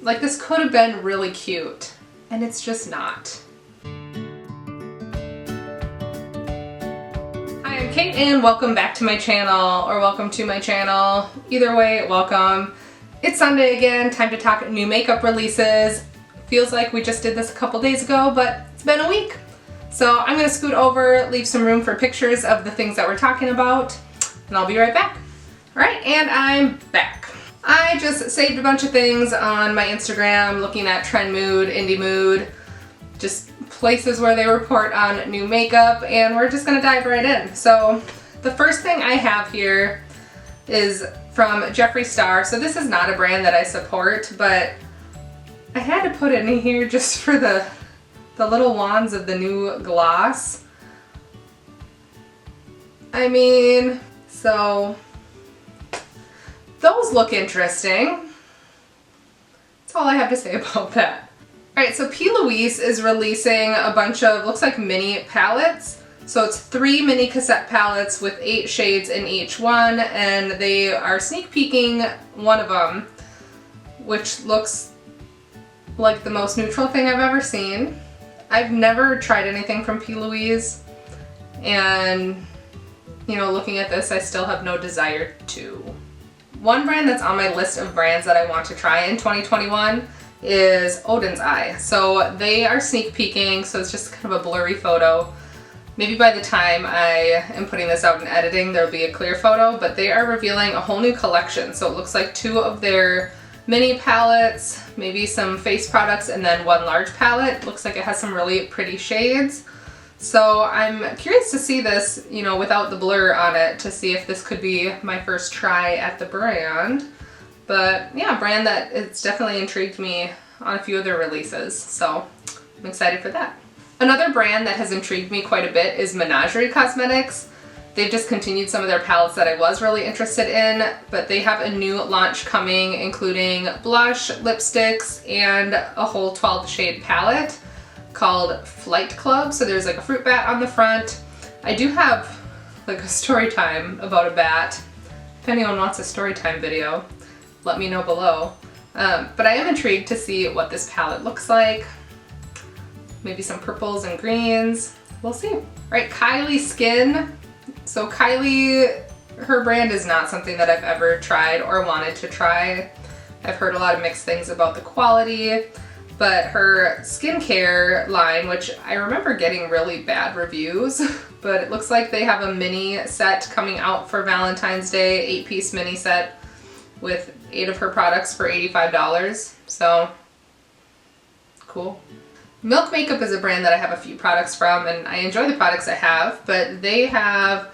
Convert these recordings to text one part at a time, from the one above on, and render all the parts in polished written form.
Like, this could have been really cute, and it's just not. Hi, I'm Kate, and welcome back to my channel, or welcome to my channel. Either way, welcome. It's Sunday again, time to talk new makeup releases. Feels like we just did this a couple days ago, but it's been a week. So I'm gonna scoot over, leave some room for pictures of the things that we're talking about, and I'll be right back. All right, and I'm back. I just saved a bunch of things on my Instagram, looking at Trend Mood, Indie Mood, just places where they report on new makeup, and we're just gonna dive right in. So the first thing I have here is from Jeffree Star. So this is not a brand that I support, but I had to put it in here just for the little wands of the new gloss. I mean, so those look interesting. That's all I have to say about that. Alright, so P. Louise is releasing a bunch of, looks like mini palettes. So it's 3 mini cassette palettes with 8 shades in each one, and they are sneak peeking one of them, which looks like the most neutral thing I've ever seen. I've never tried anything from P. Louise, and you know, looking at this, I still have no desire to. One brand that's on my list of brands that I want to try in 2021 is Oden's Eye. So they are sneak peeking, so it's just kind of a blurry photo. Maybe by the time I am putting this out and editing, there'll be a clear photo, but they are revealing a whole new collection. So it looks like 2 of their mini palettes, maybe some face products, and then 1 large palette. Looks like it has some really pretty shades. So I'm curious to see this, you know, without the blur on it, to see if this could be my first try at the brand. But yeah, a brand that it's definitely intrigued me on a few of their releases, so I'm excited for that. Another brand that has intrigued me quite a bit is Menagerie Cosmetics. They've discontinued some of their palettes that I was really interested in, but they have a new launch coming, including blush, lipsticks, and a whole 12 shade palette called Flight Club. So there's like a fruit bat on the front. I do have like a story time about a bat. If anyone wants a story time video, let me know below. But I am intrigued to see what this palette looks like. Maybe some purples and greens. We'll see. All right, Kylie Skin. So Kylie, her brand is not something that I've ever tried or wanted to try. I've heard a lot of mixed things about the quality, but her skincare line, which I remember getting really bad reviews, but it looks like they have a mini set coming out for Valentine's Day, 8-piece mini set with 8 of her products for $85. So cool. Milk Makeup is a brand that I have a few products from, and I enjoy the products I have, but they have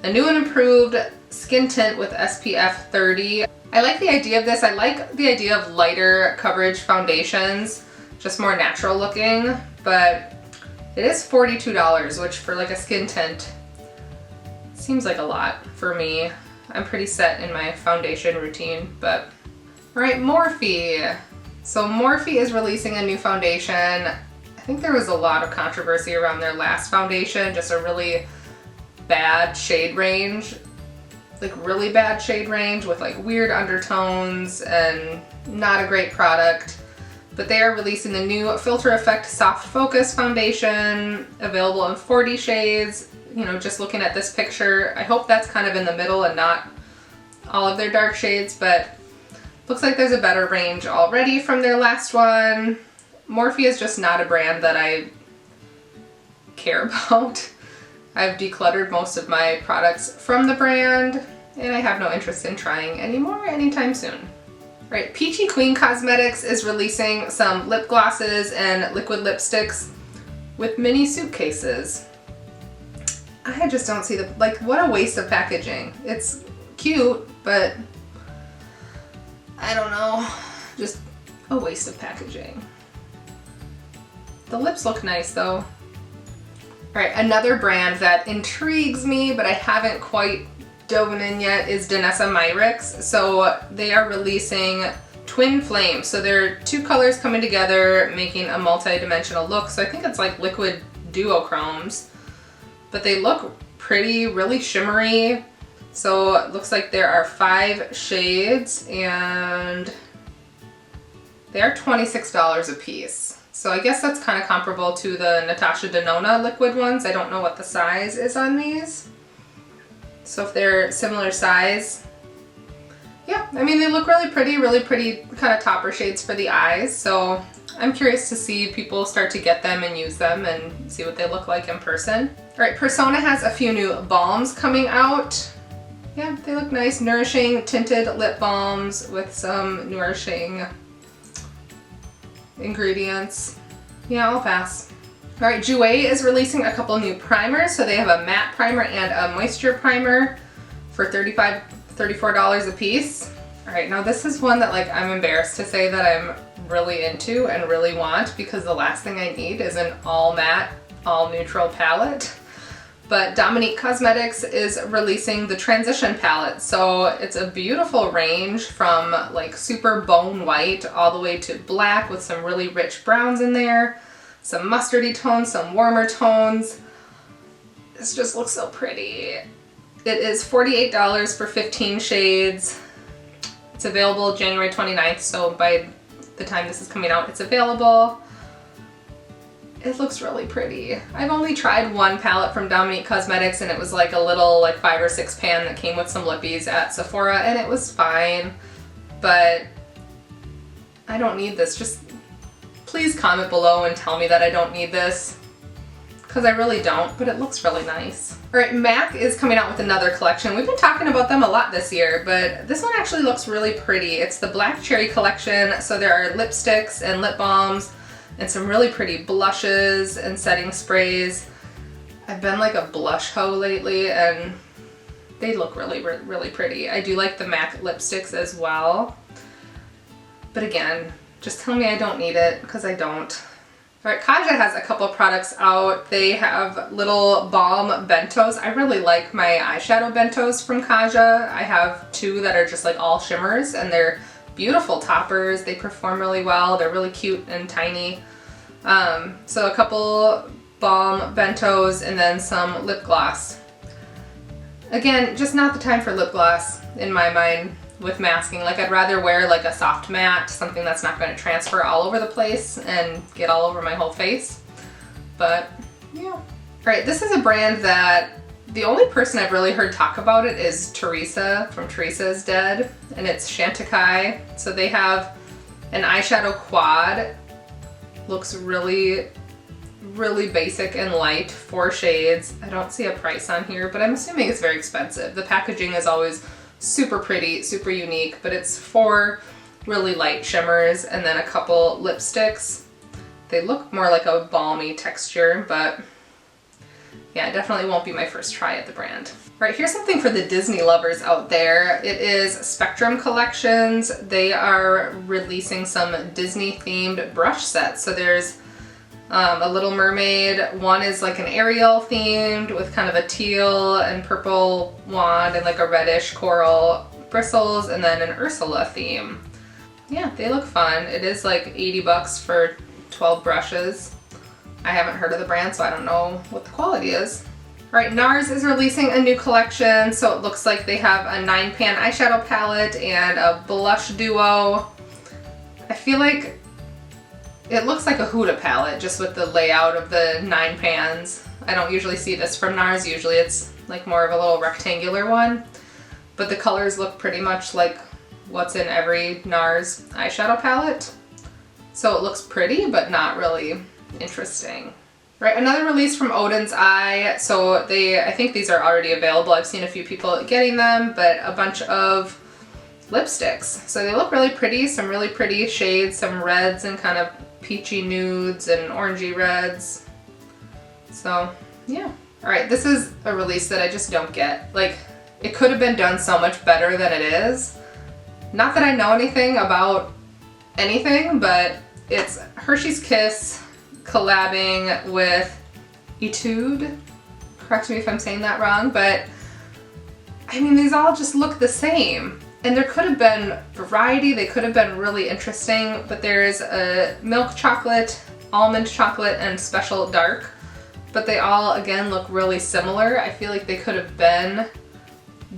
a new and improved skin tint with SPF 30. I like the idea of this. I like the idea of lighter coverage foundations, just more natural looking, but it is $42, which for like a skin tint seems like a lot for me. I'm pretty set in my foundation routine, but all right, Morphe. So Morphe is releasing a new foundation. I think there was a lot of controversy around their last foundation, just a really bad shade range, like really bad shade range with like weird undertones and not a great product. But they are releasing the new Filter Effect Soft Focus Foundation, available in 40 shades. You know, just looking at this picture, I hope that's kind of in the middle and not all of their dark shades, but looks like there's a better range already from their last one. Morphe is just not a brand that I care about. I've decluttered most of my products from the brand, and I have no interest in trying anymore anytime soon. Right, Peachy Queen Cosmetics is releasing some lip glosses and liquid lipsticks with mini suitcases. I just don't see the, like, what a waste of packaging. It's cute, but I don't know, just a waste of packaging. The lips look nice though. Alright, another brand that intrigues me, but I haven't quite dove in yet, is Danessa Myricks. So they are releasing Twin Flame. So they're 2 colors coming together, making a multi-dimensional look. So I think it's like liquid duochromes, but they look pretty, really shimmery. So it looks like there are 5 shades, and They are $26 a piece. So I guess that's kind of comparable to the Natasha Denona liquid ones. I don't know what the size is on these. So if they're similar size, yeah, I mean, they look really pretty kind of topper shades for the eyes. So I'm curious to see people start to get them and use them and see what they look like in person. All right, Persona has a few new balms coming out. Yeah, they look nice. Nourishing tinted lip balms with some nourishing ingredients. Yeah, I'll pass. All right, Jouer is releasing a couple new primers. So they have a matte primer and a moisture primer for $34 a piece. All right, now this is one that like I'm embarrassed to say that I'm really into and really want, because the last thing I need is an all matte, all neutral palette. But Dominique Cosmetics is releasing the Transition palette. So it's a beautiful range from like super bone white all the way to black with some really rich browns in there, some mustardy tones, some warmer tones. This just looks so pretty. It is $48 for 15 shades. It's available January 29th, so by the time this is coming out, it's available. It looks really pretty. I've only tried one palette from Dominique Cosmetics, and it was like a little like 5 or 6 pan that came with some lippies at Sephora, and it was fine, but I don't need this. Just please comment below and tell me that I don't need this, because I really don't, but it looks really nice. All right, MAC is coming out with another collection. We've been talking about them a lot this year, but this one actually looks really pretty. It's the Black Cherry collection, so there are lipsticks and lip balms and some really pretty blushes and setting sprays. I've been like a blush hoe lately, and they look really pretty. I do like the MAC lipsticks as well, but again, just tell me I don't need it, because I don't. All right, Kaja has a couple products out. They have little balm bentos. I really like my eyeshadow bentos from Kaja. I have 2 that are just like all shimmers, and they're beautiful toppers. They perform really well. They're really cute and tiny. So a couple balm bentos and then some lip gloss. Again, just not the time for lip gloss in my mind with masking. Like, I'd rather wear like a soft matte, something that's not going to transfer all over the place and get all over my whole face. But yeah. All right, this is a brand that the only person I've really heard talk about it is Teresa from Teresa is Dead, and it's Chantecaille. So they have an eyeshadow quad. Looks really basic and light, 4 shades. I don't see a price on here, but I'm assuming it's very expensive. The packaging is always super pretty, super unique, but it's 4 really light shimmers and then a couple lipsticks. They look more like a balmy texture, but yeah, it definitely won't be my first try at the brand. All right, here's something for the Disney lovers out there. It is Spectrum Collections. They are releasing some Disney themed brush sets. So there's a Little Mermaid. One is like an Ariel themed with kind of a teal and purple wand and like a reddish coral bristles, and then an Ursula theme. Yeah, they look fun. It is like 80 bucks for 12 brushes. I haven't heard of the brand, so I don't know what the quality is. All right, NARS is releasing a new collection. So it looks like they have a 9-pan eyeshadow palette and a blush duo. I feel like it looks like a Huda palette, just with the layout of the 9 pans. I don't usually see this from NARS. Usually it's like more of a little rectangular one, but the colors look pretty much like what's in every NARS eyeshadow palette. So it looks pretty, but not really interesting. Right, another release from Oden's Eye. So I think these are already available. I've seen a few people getting them, but a bunch of lipsticks. So they look really pretty, some really pretty shades, some reds and kind of peachy nudes and orangey reds. So yeah. All right, this is a release that I just don't get. Like, it could have been done so much better than it is. Not that I know anything about anything, but it's Hershey's Kiss collabing with Etude. Correct me if I'm saying that wrong, but I mean, these all just look the same. And there could have been variety, they could have been really interesting, but there's a milk chocolate, almond chocolate, and special dark. But they all, again, look really similar. I feel like they could have been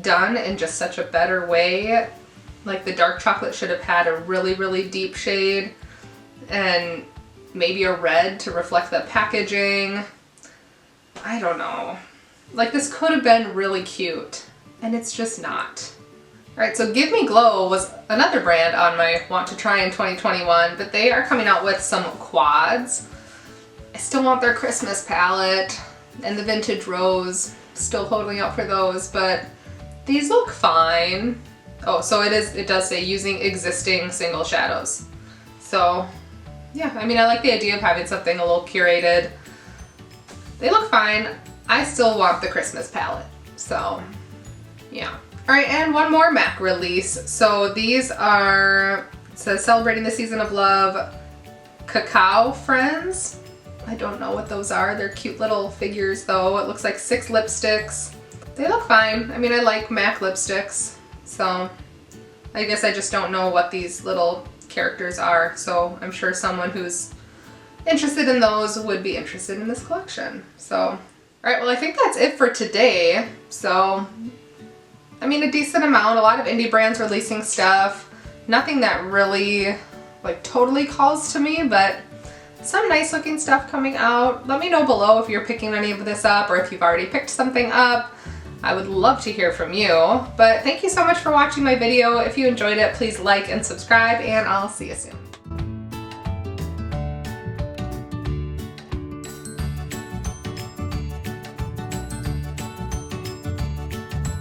done in just such a better way. Like the dark chocolate should have had a really deep shade, and maybe a red to reflect the packaging. I don't know. Like, this could have been really cute, and it's just not. Alright, so Give Me Glow was another brand on my want to try in 2021, but they are coming out with some quads. I still want their Christmas palette, and the Vintage Rose, still holding out for those, but these look fine. Oh, so it does say using existing single shadows. So, yeah, I mean, I like the idea of having something a little curated. They look fine. I still want the Christmas palette, so yeah. All right, and one more MAC release. So these are, it says Celebrating the Season of Love Cacao Friends. I don't know what those are. They're cute little figures though. It looks like 6 lipsticks. They look fine. I mean, I like MAC lipsticks, so I guess I just don't know what these little characters are. So I'm sure someone who's interested in those would be interested in this collection. So, all right, well, I think that's it for today. So, I mean, a decent amount, a lot of indie brands releasing stuff. Nothing that really, like, totally calls to me, but some nice looking stuff coming out. Let me know below if you're picking any of this up or if you've already picked something up. I would love to hear from you. But thank you so much for watching my video. If you enjoyed it, please like and subscribe, and I'll see you soon.